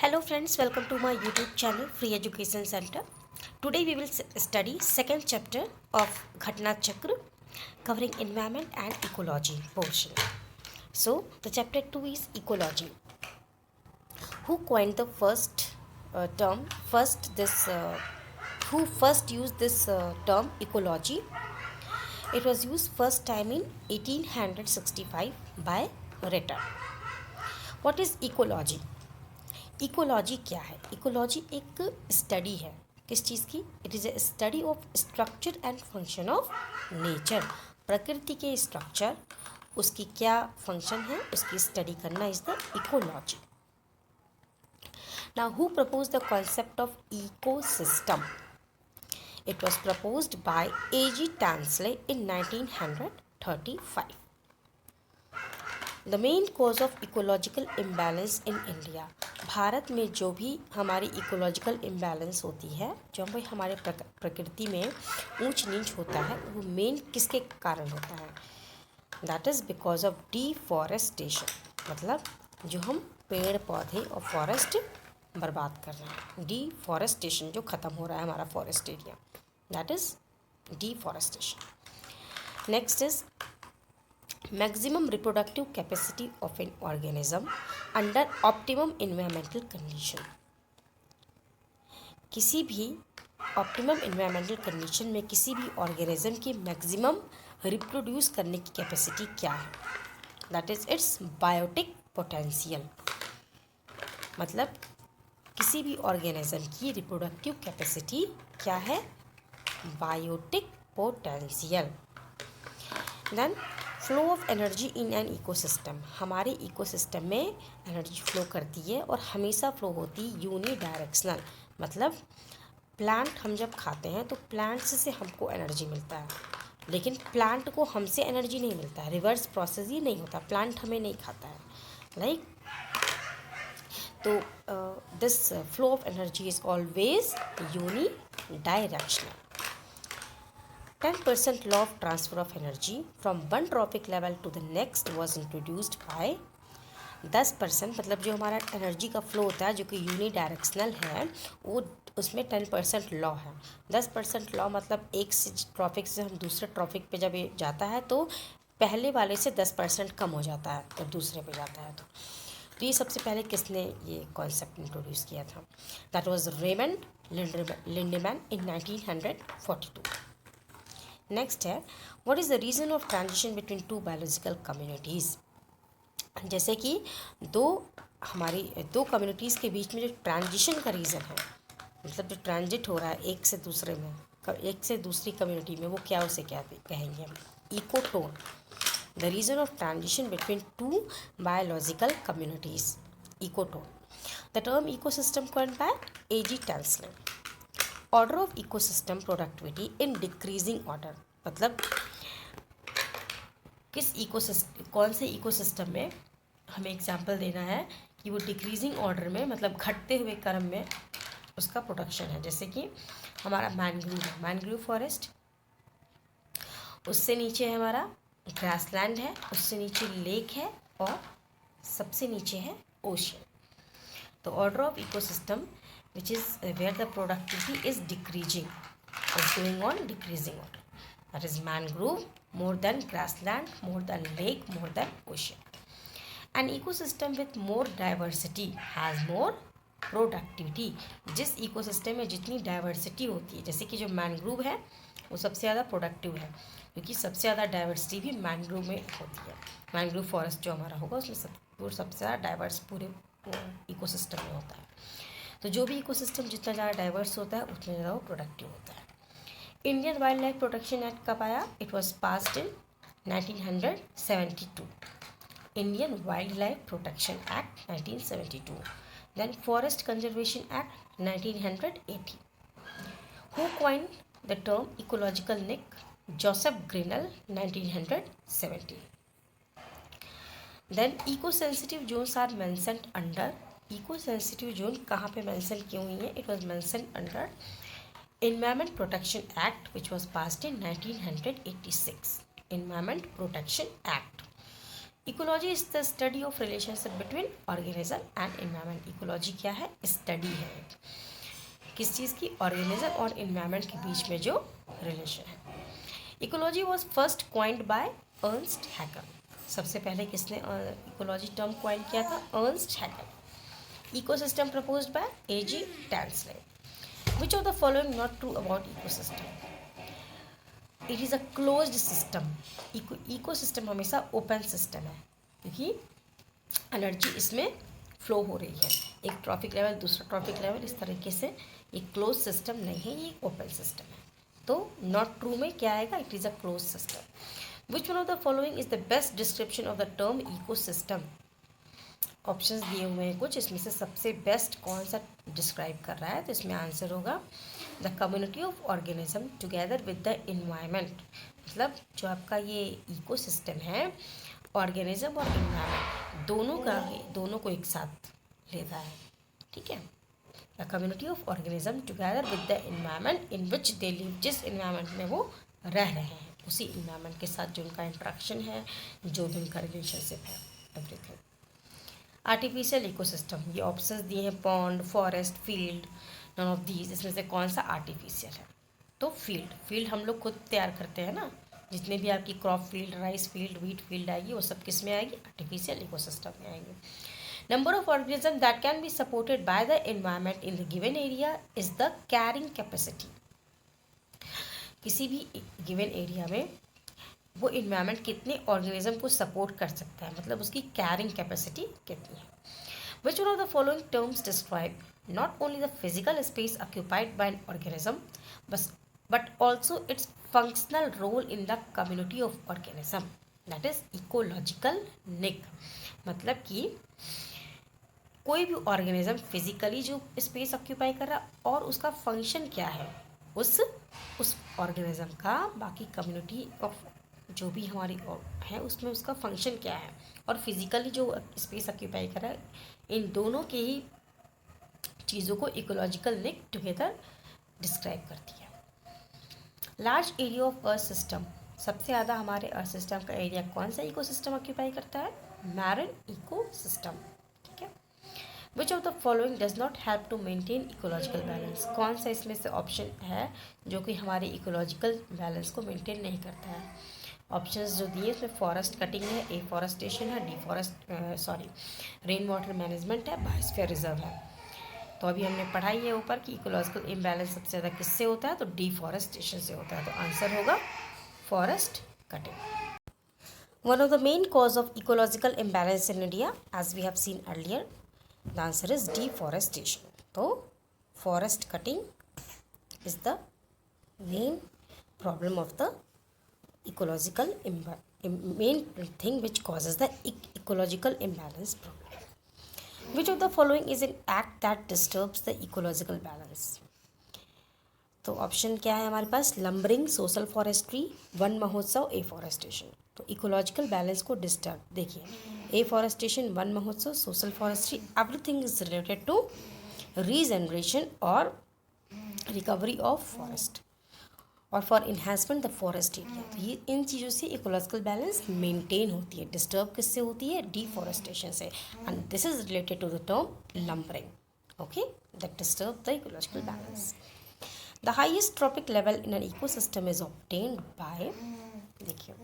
Hello friends, welcome to my YouTube channel Free Education Center. Today we will study second chapter of Ghatna Chakra covering environment and ecology portion. So the chapter 2 is ecology. Who coined the first term? Who first used this term ecology? It was used first time in 1865 by Ritter. What is ecology? Ecology क्या है? Ecology एक study है किस चीज़ की? It is a study of structure and function of nature. प्रकृति के structure, उसकी क्या फंक्शन है, उसकी स्टडी करना is the ecology. Now who propose the concept of ecosystem? It was proposed by A.G. Tansley in 1935. The main cause of ecological imbalance in India. Bharat में जो भी हमारी इकोलॉजिकल इम्बैलेंस होती है, जो भाई हमारे प्रकृति में ऊंच नीच होता है, वो मेन किसके कारण होता है? That is because of deforestation. मतलब जो हम पेड़ पौधे और फॉरेस्ट बर्बाद कर रहे हैं. डिफॉरेस्टेशन, जो ख़त्म हो रहा है हमारा forest area, that is deforestation. Next is maximum reproductive capacity of an organism under optimum environmental condition. किसी भी ऑप्टिमम इन्वायरमेंटल कंडीशन में किसी भी ऑर्गेनिज्म की मैक्सिमम रिप्रोड्यूस करने की कैपेसिटी क्या है? That is its biotic potential. मतलब किसी भी ऑर्गेनिज्म की रिप्रोडक्टिव कैपेसिटी क्या है? Biotic potential. Then flow of energy in an ecosystem. हमारे इकोसिस्टम में एनर्जी फ्लो करती है और हमेशा फ्लो होती है यूनिडायरेक्शनल. मतलब प्लांट हम जब खाते हैं तो प्लांट्स से हमको एनर्जी मिलता है, लेकिन प्लांट को हमसे एनर्जी नहीं मिलता है. रिवर्स प्रोसेस ही नहीं होता, प्लांट हमें नहीं खाता है. लाइक तो this flow of energy is always unidirectional. 10% law of transfer of energy from one trophic level to the next was introduced by 10%. मतलब जो हमारा एनर्जी का फ्लो होता है जो कि यूनी डायरेक्शनल है, वो उसमें 10% लॉ है. 10% लॉ मतलब एक से ट्रॉफिक से हम दूसरे ट्रॉफिक पे जब ये जाता है तो पहले वाले से 10% कम हो जाता है जब दूसरे पे जाता है. तो ये सबसे पहले किसने ये कॉन्सेप्ट इंट्रोड्यूस किया था? That was Raymond Lindeman in 1942. Next है what is the reason of transition between two biological communities. जैसे कि हमारी दो कम्युनिटीज़ के बीच में जो ट्रांजिशन का रीज़न है, मतलब जो ट्रांजिट हो रहा है एक से दूसरे में, एक से दूसरी कम्युनिटी में, वो क्या उसे क्या कहेंगे हम? Ecotone. The reason of transition between two biological communities, ecotone. The term ecosystem coined bye A.G. Tansley. Order of ecosystem productivity in decreasing order. मतलब कौन से इकोसिस्टम में हमें एग्जांपल देना है कि वो डिक्रीजिंग ऑर्डर में, मतलब घटते हुए क्रम में उसका प्रोडक्शन है. जैसे कि हमारा मैनग्रूव है, मैनग्रूव फॉरेस्ट, उससे नीचे है हमारा ग्रासलैंड है, उससे नीचे लेक है और सबसे नीचे है ओशन. तो order of ecosystem which is where the productivity is decreasing, is going on decreasing order. That is mangrove, more than grassland, more than lake, more than ocean. An ecosystem with more diversity has more productivity. जिस ecosystem में जितनी diversity होती है, जैसे कि जो mangrove है वो सबसे ज़्यादा प्रोडक्टिव है, क्योंकि सबसे ज़्यादा डाइवर्सिटी भी मैनग्रोव में होती है. मैनग्रोव फॉरेस्ट जो हमारा होगा उसमें सबसे ज़्यादा डाइवर्स पूरे इकोसिस्टम में होता है. तो जो भी इकोसिस्टम जितना ज़्यादा डाइवर्स होता है उतना ज़्यादा वो प्रोडक्टिव होता है. Indian wild life protection act कब आया? It was passed in 1972. Indian wild life protection act 1972. Then forest conservation act 1980. Who coined the term ecological niche? Joseph Grinnell 1970. Then eco sensitive zones are mentioned under. Eco sensitive zone कहाँ पे mention की हुई है? It was mention under environment protection act which was passed in 1986. Environment protection act. Ecology is the study of relationship between organism and environment. Ecology क्या है? Study है किस चीज़ की? ऑर्गेनिज्म और इन्वायरमेंट के बीच में जो रिलेशन है। Ecology was first coined by Ernst Haeckel. सबसे पहले किसने इकोलॉजी टर्म क्वाइन किया था? Ernst Haeckel. Ecosystem proposed by A.G. Tansley. Which of the following not true about ecosystem? It is a closed system. Ecosystem हमेशा open system है क्योंकि energy इसमें flow हो रही है, एक ट्रॉफिक लेवल दूसरा ट्रॉफिक लेवल, इस तरीके से एक क्लोज सिस्टम नहीं है, ये ओपन सिस्टम है। तो नॉट ट्रू में क्या आएगा? It is a close system. Which one of the following is the best description of the term ecosystem? Options दिए हुए हैं कुछ, इसमें से सबसे बेस्ट कौन सा डिस्क्राइब कर रहा है? तो इसमें आंसर होगा the community of organism together with the environment. मतलब जो आपका ये इकोसिस्टम है, ऑर्गेनिज्म और इन्वायरमेंट दोनों को एक साथ लेता है, ठीक है। The community of organism together with the environment in which they live, जिस इन्वायरमेंट में वो रह रहे हैं उसी इन्वायरमेंट के साथ जो उनका इंट्रैक्शन है, जो भी उनका रिलेशनशिप है, एवरीथिंग। आर्टिफिशियल इकोसिस्टम, ये ऑप्शंस दिए हैं pond, forest, field, none of these. इसमें से कौन सा आर्टिफिशियल है? तो फील्ड हम लोग खुद तैयार करते हैं ना, जितने भी आपकी crop field, rice field, wheat field आएगी वो सब किस में आएगी? आर्टिफिशियल इकोसिस्टम में आएगी। Number of organism that can be supported by the environment in the given area is the carrying capacity. किसी भी गिवन एरिया में वो इन्वायरमेंट कितने ऑर्गेनिज्म को सपोर्ट कर सकता है, मतलब उसकी कैरिंग कैपेसिटी कितनी है। Which one of the following terms describe not only the physical space occupied by an organism but also its functional role in the community of organism, that is ecological niche. मतलब कि कोई भी organism physically जो space occupy कर रहा है और उसका फंक्शन क्या है, उस ऑर्गेनिज्म का बाकी कम्युनिटी ऑफ जो भी हमारी है उसमें उसका फंक्शन क्या है, और फिजिकली जो स्पेस ऑक्यूपाई कर रहा है, इन दोनों के ही चीज़ों को इकोलॉजिकल लिंक टुगेदर डिस्क्राइब करती है। Large area of earth system, सबसे ज़्यादा हमारे अर्थ सिस्टम का एरिया कौन सा इकोसिस्टम ऑक्यूपाई करता है? मैरिन इकोसिस्टम, ठीक है। Which of the following does not help to maintain ecological balance? कौन सा इसमें से ऑप्शन है जो कि हमारे इकोलॉजिकल बैलेंस को मेंटेन नहीं करता है? ऑप्शंस जो दिए इसमें फॉरेस्ट कटिंग है, एफॉरेस्टेशन है, रेन वाटर मैनेजमेंट है, बायोस्फीयर रिजर्व है। तो अभी हमने पढ़ाई है ऊपर कि इकोलॉजिकल इम्बैलेंस सबसे ज़्यादा किससे होता है? तो डिफॉरेस्टेशन से होता है। तो आंसर होगा forest cutting. One of the main cause of ecological imbalance in India as we have seen earlier, the answer is deforestation. तो forest cutting is the main problem of the ecological main thing which causes the ecological imbalance problem. Which of the following is an act that disturbs the ecological balance? तो option क्या है हमारे पास? Lumbering, social forestry, Van Mahotsav, afforestation. तो ecological balance को disturb, देखिए afforestation, Van Mahotsav, social forestry, everything is related to regeneration और recovery of forest और for enhancement the forest area. तो ये इन चीज़ों से इकोलॉजिकल बैलेंस मेंटेन होती है। डिस्टर्ब किससे होती है? डिफॉरेस्टेशन से, and this is related to the term lumbering, okay, that disturb the ecological balance. The highest trophic level in an ecosystem is obtained by, देखिए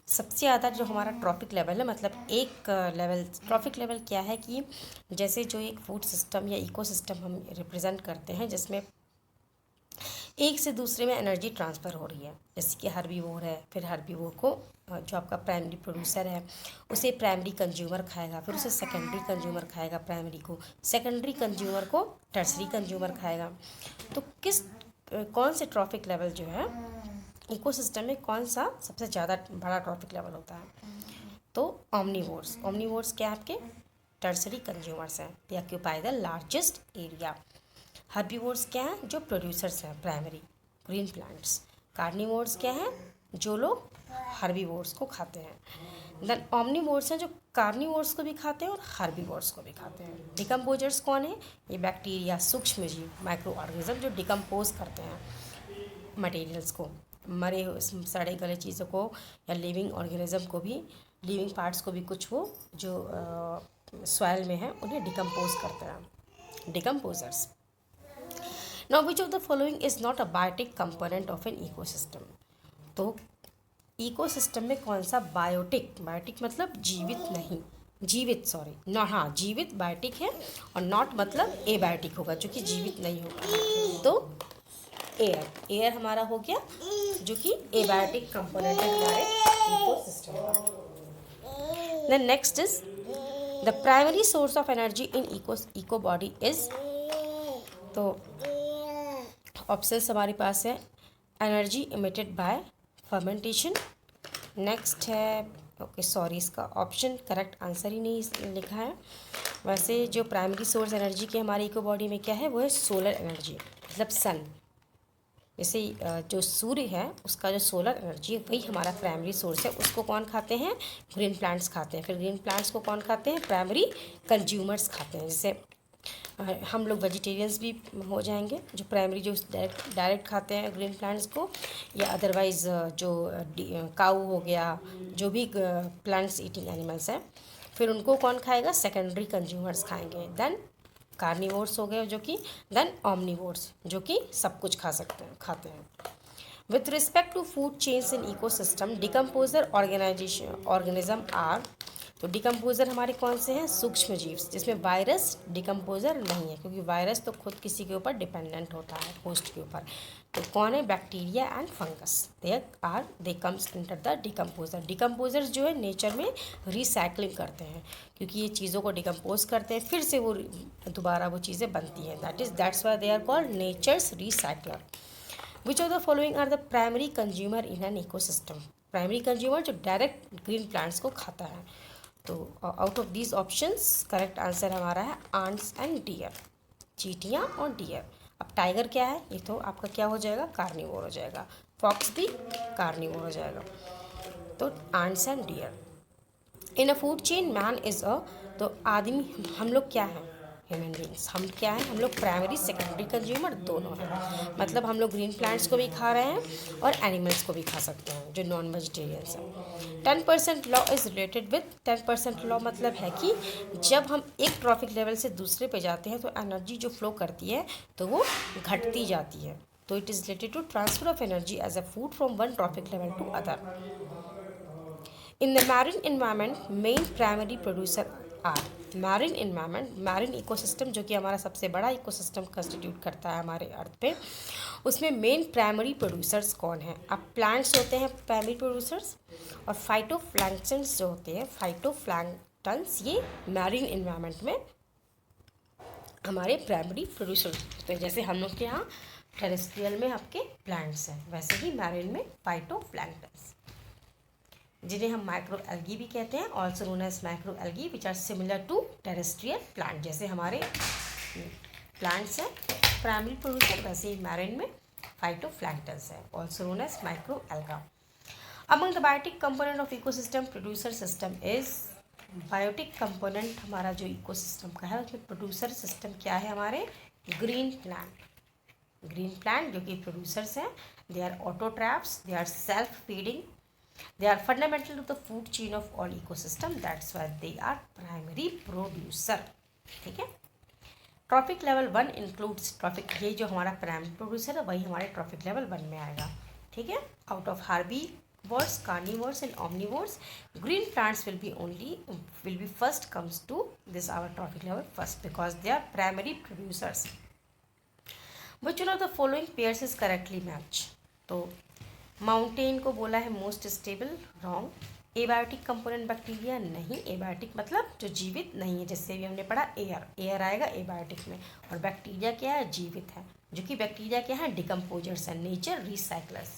सबसे ज़्यादा जो हमारा ट्रॉपिक लेवल है, मतलब एक लेवल ट्रॉपिक लेवल क्या है कि जैसे जो एक फूड सिस्टम या इकोसिस्टम हम रिप्रेजेंट करते हैं जिसमें एक से दूसरे में एनर्जी ट्रांसफ़र हो रही है, जैसे कि हर्बीवोर है, फिर हर्बीवोर को जो आपका प्राइमरी प्रोड्यूसर है उसे प्राइमरी कंज्यूमर खाएगा, फिर उसे सेकेंडरी कंज्यूमर खाएगा, प्राइमरी को सेकेंडरी कंज्यूमर को टर्सरी कंज्यूमर खाएगा। तो कौन से ट्रॉफिक लेवल जो है इकोसिस्टम में कौन सा सबसे ज़्यादा बड़ा ट्रॉफिक लेवल होता है? तो ओमनीवोर्स क्या आपके टर्सरी कंज्यूमर्स हैं, दे occupy the largest area. Herbivores क्या हैं? जो प्रोड्यूसर्स हैं, प्राइमरी ग्रीन प्लांट्स। कार्निवोर्स क्या हैं? जो लोग हर्बीवोर्स को खाते हैं। देन ओमनीवोर्स हैं जो कार्निवोर्स को भी खाते हैं और हर्बीवोर्स को भी खाते हैं। डिकम्पोजर्स कौन है? ये बैक्टीरिया, सूक्ष्म जीव, माइक्रो ऑर्गेनिज्म जो डिकम्पोज करते हैं मटेरियल्स को, मरे सड़े गले चीज़ों को या लिविंग ऑर्गेनिज्म को भी लिविंग पार्ट्स को भी कुछ वो जो सॉइल में है उन्हें डिकम्पोज करते हैं, decomposers. Now which of the following is not a biotic component of an ecosystem. तो इकोसिस्टम में कौन सा बायोटिक, बायोटिक मतलब जीवित नहीं, जीवित सॉरी ना, हाँ जीवित बायोटिक है, और नॉट मतलब एबायोटिक होगा जो कि जीवित नहीं होगा। तो एयर, एयर हमारा हो गया जो कि एबायोटिक कंपोनेंट है हमारे इकोसिस्टम का। Then next is the primary source of energy in eco body is. तो ऑप्शंस हमारे पास है energy emitted by fermentation. Next है, ओके सॉरी इसका ऑप्शन करेक्ट आंसर ही नहीं लिखा है। वैसे जो प्राइमरी सोर्स एनर्जी की हमारी इको बॉडी में क्या है वो है सोलर एनर्जी, मतलब सन। जैसे जो सूर्य है उसका जो सोलर एनर्जी है वही हमारा प्राइमरी सोर्स है। उसको कौन खाते हैं, ग्रीन प्लांट्स खाते हैं। फिर ग्रीन प्लांट्स को कौन खाते हैं, प्राइमरी कंज्यूमर्स खाते हैं। जैसे हम लोग वेजिटेरियंस भी हो जाएंगे जो प्राइमरी जो डायरेक्ट खाते हैं ग्रीन प्लांट्स को, या अदरवाइज़ जो काऊ हो गया, जो भी प्लांट्स ईटिंग एनिमल्स हैं, फिर उनको कौन खाएगा, सेकेंडरी कंज्यूमर्स खाएंगे। देन कार्निवोर्स हो गए जो कि, देन ऑमनिवोर्स जो कि सब कुछ खा सकते हैं, खाते हैं। With respect to food chains in ecosystem decomposer organism are. तो डिकम्पोजर हमारे कौन से हैं, सूक्ष्म जीव, जिसमें वायरस डिकम्पोजर नहीं है, क्योंकि वायरस तो खुद किसी के ऊपर डिपेंडेंट होता है, होस्ट के ऊपर। तो कौन है, bacteria and fungus, they comes enter the decomposer. Decomposers जो है नेचर में रिसाइकलिंग करते हैं, क्योंकि ये चीज़ों को डिकम्पोज करते हैं, फिर से वो दोबारा वो चीज़ें बनती हैं। That's why they are called nature's recycler. Which of the following are the primary consumer in an ecosystem. Primary consumer जो डायरेक्ट ग्रीन प्लांट्स को खाता है। तो out of these options correct answer हमारा है आंट्स एंड डियर, चींटियाँ और dear. अब टाइगर क्या है, ये तो आपका क्या हो जाएगा, कार्निवोर हो जाएगा। फॉक्स भी कार्निवोर हो जाएगा। तो ants and deer. In a food chain man is a. तो आदमी, हम लोग क्या हैं, ह्यूमन बींग्स, हम क्या हैं, हम लोग प्राइमरी सेकेंडरी कंज्यूमर दोनों हैं। मतलब हम लोग ग्रीन प्लांट्स को भी खा रहे हैं और एनिमल्स को भी खा सकते हैं जो नॉन वेजिटेरियंस हैं। 10% law is related with 10% law, मतलब है कि जब हम एक ट्रॉफिक लेवल से दूसरे पे जाते हैं तो एनर्जी जो फ्लो करती है तो वो घटती जाती है। तो it is related to transfer of energy as a food from one trophic level to other. In the marine environment, main primary producer are marine environment, marine ecosystem जो कि हमारा सबसे बड़ा इकोसिस्टम कंस्टिट्यूट करता है हमारे अर्थ पे, उसमें मेन प्राइमरी प्रोड्यूसर्स कौन है। अब प्लांट्स होते हैं प्राइमरी प्रोड्यूसर्स, और फाइटोप्लैंक्टन्स जो होते हैं, फाइटोप्लैंक्टन्स ये मैरिन इन्वायरमेंट में हमारे प्राइमरी प्रोड्यूसर्स होते हैं। जैसे हम लोग के यहाँ टेरेस्ट्रियल में आपके प्लांट्स हैं, वैसे ही मैरिन में फाइटोप्लैंक्टन्स, जिन्हें हम माइक्रो एल्गी भी कहते हैं, also known as micro algae which are similar to terrestrial plant. जैसे हमारे प्लांट्स हैं प्राइमरी प्रोड्यूसर, वैसे ही मैरिन में फाइटोप्लैंक्टन्स है, also known as micro alga. Among the biotic component of ecosystem producer system is. Biotic component हमारा जो ecosystem का है उसमें प्रोड्यूसर सिस्टम क्या है हमारे, ग्रीन प्लांट। ग्रीन प्लांट जो कि प्रोड्यूसर्स हैं, they are autotrophs, they are self feeding, they are fundamental to the food chain of all ecosystem, that's why they are primary producer। ठीक है। ट्रॉफिक लेवल 1 इंक्लूड्स ट्रॉफिक, ये जो हमारा primary producer है वही हमारे ट्रॉफिक लेवल 1 में आएगा। ठीक है। Out of herbivores, carnivores and omnivores, green plants will be first comes to this our trophic level first because they are primary producers। which one of the following pairs is correctly match। तो mountain को बोला है most stable, wrong. Abiotic component bacteria, नहीं, abiotic मतलब जो जीवित नहीं है, जैसे भी हमने पढ़ा एयर, एयर आएगा एबायोटिक में, और बैक्टीरिया क्या है, जीवित है, जो कि बैक्टीरिया क्या है, डिकम्पोजर्स है, nature recyclers.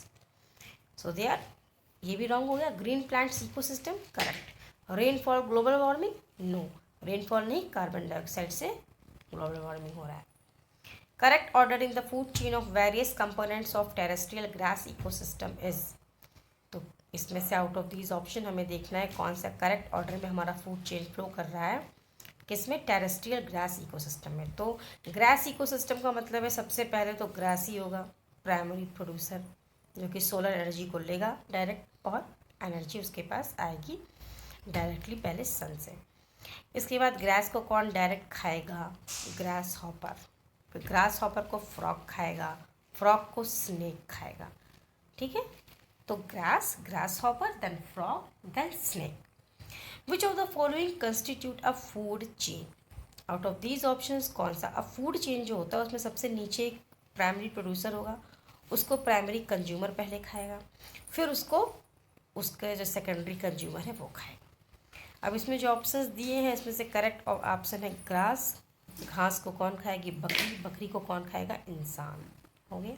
So they are, ये भी रॉन्ग हो गया। Green plants ecosystem correct. Rainfall global warming, no, rainfall नहीं, कार्बन डाइऑक्साइड से ग्लोबल वार्मिंग हो रहा है। Correct order in the food chain of various components of terrestrial grass ecosystem is. तो इसमें से आउट ऑफ दीज ऑप्शन हमें देखना है कौन सा करेक्ट ऑर्डर में हमारा फूड चेन फ्लो कर रहा है, किसमें, टेरेस्ट्रियल ग्रास इकोसिस्टम में। तो ग्रास इकोसिस्टम का मतलब है सबसे पहले तो ग्रास ही होगा प्राइमरी प्रोड्यूसर, जो कि सोलर एनर्जी को लेगा डायरेक्ट और एनर्जी उसके पास आएगी। डायरेक्टली पहले सन से। इसके बाद ग्रास को कौन डायरेक्ट खाएगा? Grasshopper. फिर ग्रास हॉपर को फ्रॉग खाएगा, फ्रॉग को स्नेक खाएगा। ठीक है, तो grass, grasshopper, then frog, then snake. Which of the following constitute a food chain? Out of these options कौन सा? अब फूड चेन जो होता है उसमें सबसे नीचे एक प्राइमरी प्रोड्यूसर होगा, उसको प्राइमरी कंज्यूमर पहले खाएगा, फिर उसको उसके जो सेकेंडरी कंज्यूमर है वो खाएगा। अब इसमें जो ऑप्शंस दिए हैं इसमें से करेक्ट ऑप्शन है ग्रास। घास को कौन खाएगी? बकरी। बकरी को कौन खाएगा? इंसान। हो गया।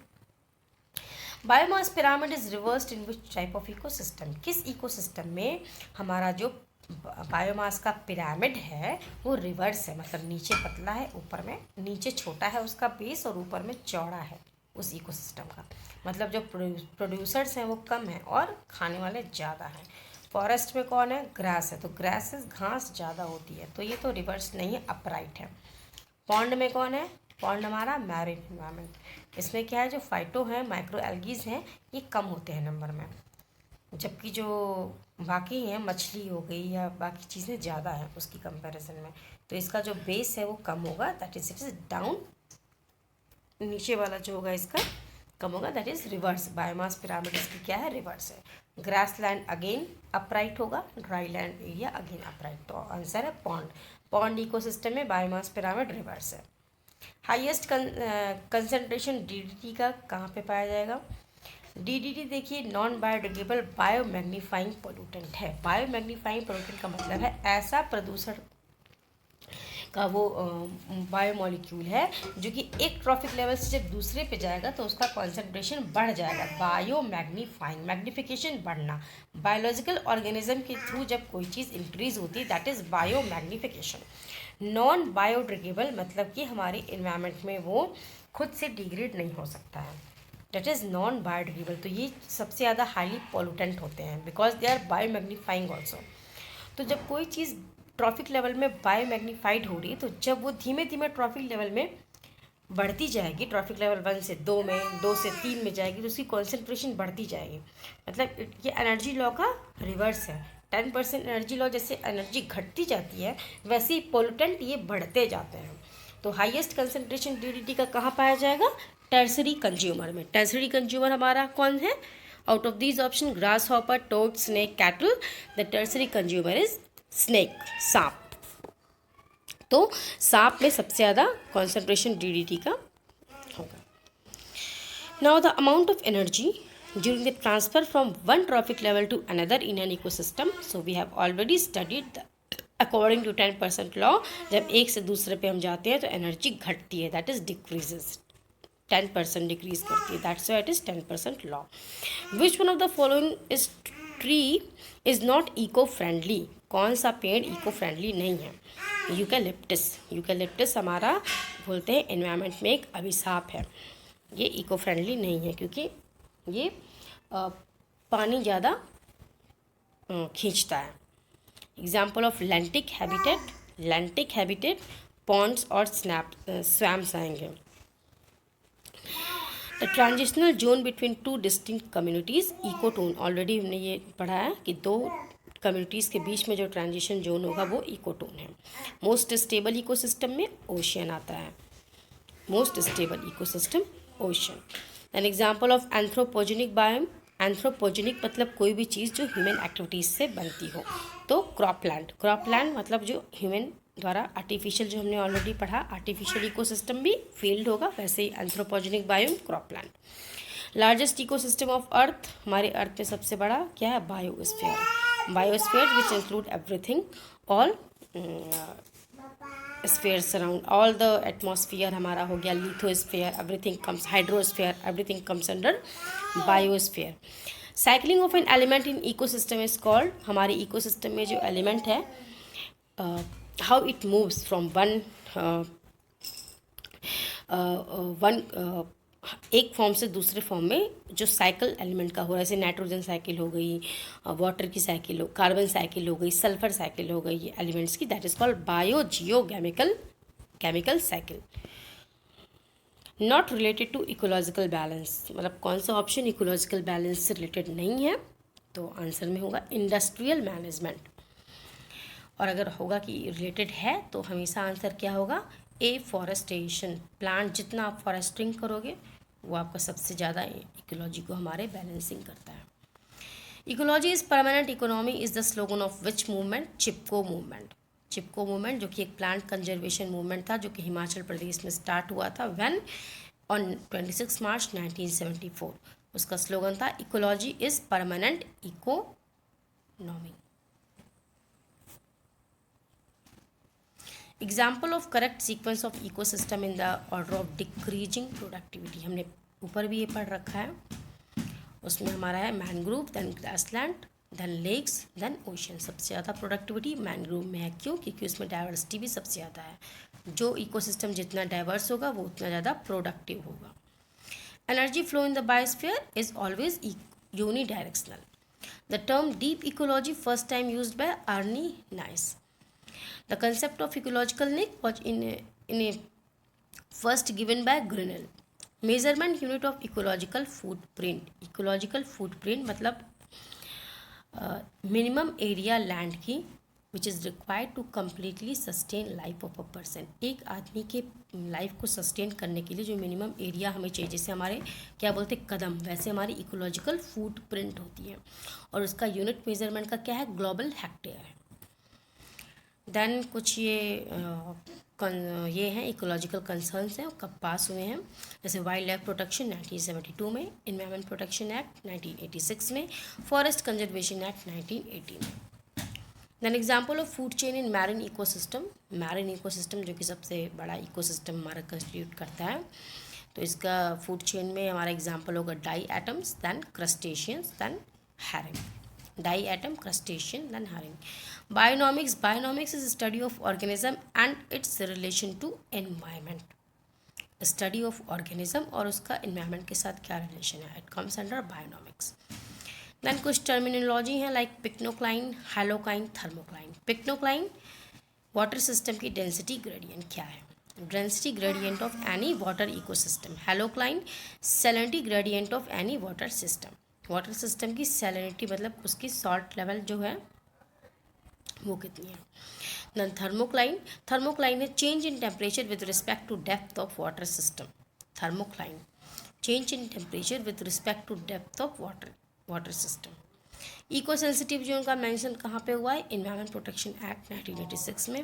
Biomass pyramid is reversed in which type of ecosystem? किस इकोसिस्टम में हमारा जो बायोमास का पिरामिड है वो रिवर्स है, मतलब नीचे पतला है, ऊपर में नीचे छोटा है उसका बेस और ऊपर में चौड़ा है उस इकोसिस्टम का। मतलब जो प्रोड्यूसर्स हैं वो कम हैं और खाने वाले ज़्यादा हैं। फॉरेस्ट में कौन है? ग्रास है, तो ग्रास से घास ज़्यादा होती है, तो ये तो रिवर्स नहीं है, अपराइट है। पॉन्ड में कौन है? पॉन्ड हमारा मैरिन एनवायरनमेंट। इसमें क्या है, जो फाइटो हैं, माइक्रो एल्गीज हैं, ये कम होते हैं नंबर में, जबकि जो बाकी हैं, मछली हो गई या बाकी चीज़ें ज़्यादा हैं उसकी कंपैरिजन में, तो इसका जो बेस है वो कम होगा, that is it is down. नीचे वाला जो होगा इसका कम होगा, that is reverse. Biomass pyramid इसकी क्या है? रिवर्स है। ग्रास लैंड अगेन अपराइट होगा, dry land area again upright, तो आंसर है पॉन्ड। पॉन्ड इकोसिस्टम में बायोमास पिरामिड रिवर्स है। हाईएस्ट कंसंट्रेशन डीडीटी का कहाँ पे पाया जाएगा? डीडीटी देखिए नॉन बायोडिग्रेडेबल बायोमैग्नीफाइंग पोल्यूटेंट है। बायोमैग्नीफाइंग पोल्यूटेंट का मतलब है ऐसा प्रदूषण का वो बायोमोलिक्यूल है जो कि एक ट्रॉफिक लेवल से जब दूसरे पे जाएगा तो उसका कॉन्सेंट्रेशन बढ़ जाएगा। बायोमैग्नीफाइंग, मैग्निफिकेशन बढ़ना, बायोलॉजिकल ऑर्गेनिज्म के थ्रू जब कोई चीज़ इंक्रीज होती है that is biomagnification. Non biodegradable मतलब कि हमारे इन्वायरमेंट में वो खुद से डिग्रेड नहीं हो सकता है, दैट इज़ नॉन बायोडिग्रेडेबल। तो ये सबसे ज़्यादा हाईली पॉल्यूटेंट होते हैं बिकॉज दे आर बायोमैग्नीफाइंग ऑल्सो। तो जब कोई चीज़ ट्रॉफिक लेवल में बायोमैग्नीफाइड हो रही है तो जब वो धीमे धीमे ट्रॉफिक लेवल में बढ़ती जाएगी, ट्रॉफिक लेवल 1 से 2 में, 2 से 3 में जाएगी, तो उसकी कॉन्सेंट्रेशन बढ़ती जाएगी। मतलब ये एनर्जी लॉ का रिवर्स है। 10% एनर्जी लॉ जैसे एनर्जी घटती जाती है वैसे ही पोल्यूटेंट ये बढ़ते जाते हैं। तो हाईएस्ट कंसेंट्रेशन डीडीटी का कहाँ पाया जाएगा? टर्सरी कंज्यूमर में। टर्सरी कंज्यूमर हमारा कौन है? Out of these option grasshopper, toad, snake, cattle, the tertiary consumer is snake, सांप। तो सांप में सबसे ज़्यादा कॉन्सेंट्रेशन डीडीटी का होगा। Now the amount of energy during the transfer from one trophic level to another in an ecosystem, so we have already studied the according to 10% law. जब एक से दूसरे पे हम जाते हैं तो एनर्जी घटती है, दैट इज डिक्रीजेज, 10% डिक्रीज करती है, that's why it is 10% law. Which one of the following is tree is not eco friendly? कौन सा पेड़ इको फ्रेंडली नहीं है? यूकेलिप्टस। यूकेलिप्टस हमारा बोलते हैं एनवायरनमेंट में एक अभिशाप है, ये इको फ्रेंडली नहीं है क्योंकि ये पानी ज़्यादा खींचता है। Example of lentic habitat, lentic habitat ponds और स्वैम्स आएंगे। The transitional zone between two distinct communities, ecotone, already हमने ये पढ़ा है कि दो कम्युनिटीज़ के बीच में जो ट्रांजिशन जोन होगा वो इकोटोन है। मोस्ट स्टेबल इकोसिस्टम में ओशियन आता है, most stable ecosystem ocean. An example of anthropogenic biome, anthropogenic मतलब कोई भी चीज़ जो ह्यूमन एक्टिविटीज़ से बनती हो, तो क्रॉपलैंड, क्रॉपलैंड मतलब जो ह्यूमन द्वारा आर्टिफिशियल, जो हमने ऑलरेडी पढ़ा आर्टिफिशियल इकोसिस्टम भी फील्ड होगा, वैसे ही anthropogenic biome, cropland. Largest ecosystem of earth, हमारे अर्थ में सबसे बड़ा क्या है? Biosphere. Biosphere which include everything, all spheres around, all the atmosphere हमारा हो गया, lithosphere, everything comes, hydrosphere, everything comes under biosphere. Cycling of an element in ecosystem is called, हमारे इकोसिस्टम में जो एलिमेंट है how it moves from one एक form से दूसरे फॉर्म में, जो साइकिल एलिमेंट का हो रहा है, जैसे नाइट्रोजन साइकिल हो गई, वाटर की साइकिल हो, कार्बन साइकिल हो गई, सल्फर साइकिल हो गई, ये एलिमेंट्स की, that is called biogeochemical chemical cycle. Not related to ecological balance, मतलब कौन सा ऑप्शन इकोलॉजिकल बैलेंस से रिलेटेड नहीं है? तो आंसर में होगा इंडस्ट्रियल मैनेजमेंट। और अगर होगा कि रिलेटेड है तो हमेशा आंसर क्या होगा, एफॉरेस्टेशन। प्लांट जितना आप फॉरेस्टिंग करोगे वो आपका सबसे ज़्यादा इकोलॉजी को हमारे बैलेंसिंग करता है। Ecology is permanent economy is the slogan of which movement, Chipko movement. Chipko movement जो कि एक प्लांट कंजर्वेशन मूवमेंट था जो कि हिमाचल प्रदेश में स्टार्ट हुआ था व्हेन ऑन 26 मार्च 1974। उसका स्लोगन था ecology is permanent economy. Example of correct sequence of ecosystem in the order of decreasing productivity, हमने ऊपर भी ये पढ़ रखा है। उसमें हमारा है mangrove, then grassland, then lakes, then ocean. सबसे ज़्यादा प्रोडक्टिविटी मैनग्रोव में है, क्यों? क्योंकि उसमें डाइवर्सिटी भी सबसे ज़्यादा है। जो इकोसिस्टम जितना डाइवर्स होगा वो उतना ज़्यादा प्रोडक्टिव होगा। Energy flow in the biosphere is always unidirectional. The term deep ecology first time used by Arne Naess. The concept of ecological niche was first given by Grinnell. Measurement unit of ecological footprint. Ecological footprint मतलब minimum area land की which is required to completely sustain life of a person. एक आदमी के life को sustain करने के लिए जो मिनिमम एरिया हमें चाहिए, जैसे हमारे क्या बोलते हैं कदम, वैसे हमारी इकोलॉजिकल फुटप्रिंट होती है और उसका यूनिट मेजरमेंट का क्या है, ग्लोबल हेक्टेयर है। देन कुछ ये हैं इकोलॉजिकल कंसर्न्स हैं, कब पास हुए हैं, जैसे वाइल्ड लाइफ प्रोटेक्शन 1972 में, इन्वायरमेंट प्रोटेक्शन एक्ट 1986 में, फॉरेस्ट कंजर्वेशन एक्ट 1980 में। Then example of food chain in marine ecosystem. Marine ecosystem जो कि सबसे बड़ा इकोसिस्टम हमारा कंस्टिट्यूट करता है, तो इसका फूड चेन में हमारा एग्जाम्पल होगा diatoms, then crustaceans, then herring. Diatom, crustacean, then herring. Bionomics, bionomics is study of organism and its relation to environment. Study of organism और उसका एनवायरनमेंट के साथ क्या रिलेशन है, it comes under bionomics. Then कुछ terminology है like pycnocline, halocline, thermocline. Pycnocline water system की डेंसिटी ग्रेडियंट क्या है, density gradient of any water ecosystem. Halocline salinity gradient of any water system. Water system की सैलिनिटी मतलब उसकी salt level जो है वो कितनी है। देन थर्मोक्लाइन, थर्मोक्लाइन है change in temperature with respect to depth of water system. Thermocline change in temperature with respect to depth of water system. Eco sensitive zone का मेंशन कहाँ पे हुआ है, इन्वायरमेंट प्रोटेक्शन एक्ट 1986 में।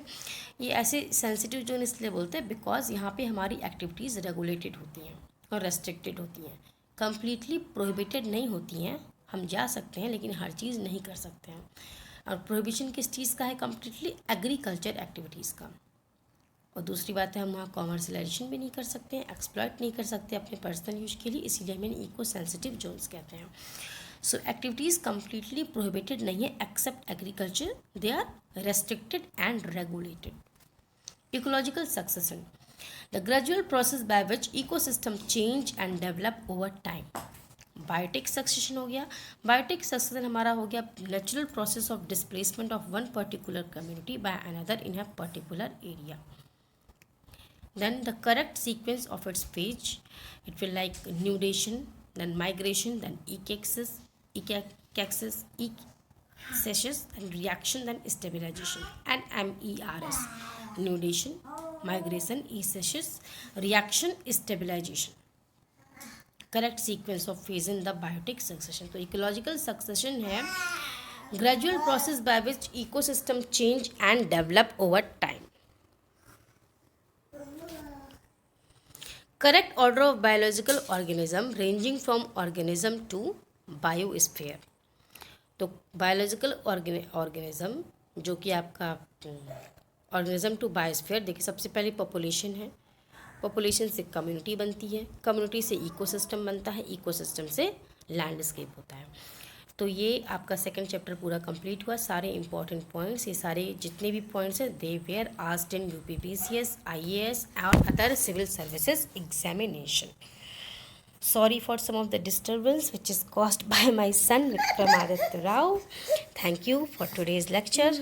ये ऐसे sensitive zone इसलिए बोलते हैं बिकॉज यहाँ पे हमारी एक्टिविटीज़ रेगुलेटेड होती हैं और रेस्ट्रिक्टेड होती हैं, कम्प्लीटली प्रोहिबिटेड नहीं होती हैं। हम जा सकते हैं लेकिन हर चीज़ नहीं कर सकते हैं। और प्रोहिबिशन किस चीज़ का है, कम्प्लीटली एग्रीकल्चर एक्टिविटीज़ का। और दूसरी बात है हम वहाँ कॉमर्शलाइजेशन भी नहीं कर सकते हैं, एक्सप्लॉइट नहीं कर सकते अपने पर्सनल यूज के लिए, इसीलिए हमें इको सेंसिटिव जोन्स कहते हैं। सो एक्टिविटीज़ कम्प्लीटली प्रोहिबिटेड नहीं है except agriculture, they are restricted and regulated. Ecological succession, the gradual process by which ecosystem change and develop over time. Biotic succession हो गया, बायोटिक सक्सेशन हमारा हो गया natural process of displacement of one particular community by another in a particular area. Then the correct sequence of its phase, it will like nudation, then migration, then ecaxis, then reaction, then stabilization, and MERS. Nudation, migration, ecessis, reaction, stabilization. Correct sequence of phase in the biotic succession. तो ecological succession है gradual process by which ecosystem change and develop over time. Correct order of biological organism ranging from organism to biosphere. तो biological organism जो कि आपका organism to biosphere, देखिए सबसे पहले population है, पॉपुलेशन से कम्युनिटी बनती है, कम्युनिटी से इकोसिस्टम बनता है, इकोसिस्टम से लैंडस्केप होता है। तो ये आपका सेकंड चैप्टर पूरा कंप्लीट हुआ। सारे इंपॉर्टेंट पॉइंट्स, ये सारे जितने भी पॉइंट्स हैं they were asked in UPPCS, IAS और other civil services examination. Sorry for some of the disturbance which is caused by my son Vikramaditya Rao. Thank you for today's lecture.